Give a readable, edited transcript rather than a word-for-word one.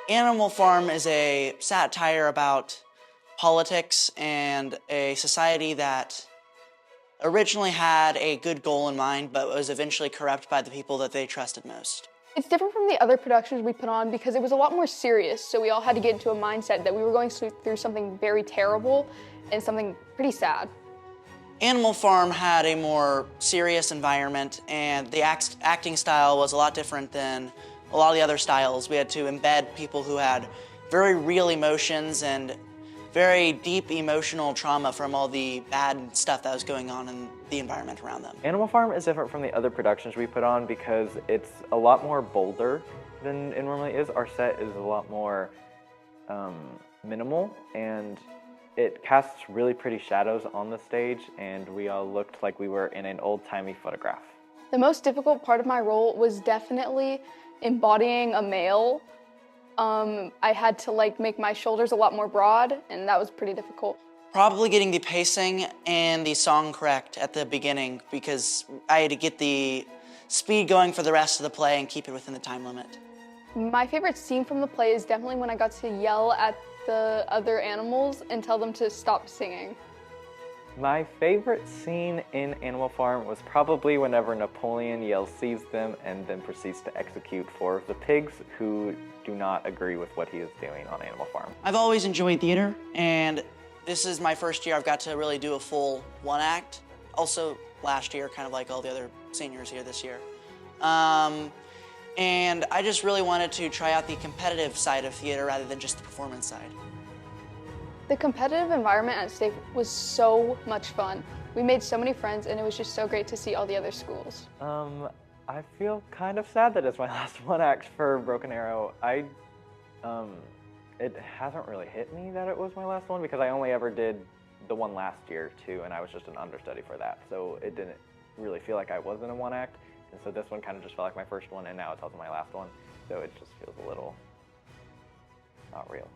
Animal Farm is a satire about politics and a society that originally had a good goal in mind, but was eventually corrupt by the people that they trusted most. It's different from the other productions we put on because it was a lot more serious, so we all had to get into a mindset that we were going through something very terrible and something pretty sad. Animal Farm had a more serious environment, and the acting style was a lot different than a lot of the other styles. We had to embed people who had very real emotions and very deep emotional trauma from all the bad stuff that was going on in the environment around them. Animal Farm is different from the other productions we put on because it's a lot more bolder than it normally is. Our set is a lot more minimal, and it casts really pretty shadows on the stage, and we all looked like we were in an old-timey photograph. The most difficult part of my role was definitely embodying a male. I had to make my shoulders a lot more broad, and that was pretty difficult. Probably getting the pacing and the song correct at the beginning, because I had to get the speed going for the rest of the play and keep it within the time limit. My favorite scene from the play is definitely when I got to yell at the other animals and tell them to stop singing. My favorite scene in Animal Farm was probably whenever Napoleon yells "seize them" and then proceeds to execute 4 of the pigs who do not agree with what he is doing on Animal Farm. I've always enjoyed theater, and this is my first year I've got to really do a full one act. Also last year, kind of like all the other seniors here this year. And I just really wanted to try out the competitive side of theater rather than just the performance side. The competitive environment at stake was so much fun. We made so many friends, and it was just so great to see all the other schools. I feel kind of sad that it's my last one act for Broken Arrow. It hasn't really hit me that it was my last one because I only ever did the one last year too, and I was just an understudy for that. So it didn't really feel like I was in a one act, and so this one kind of just felt like my first one, and now it's also my last one. So it just feels a little not real.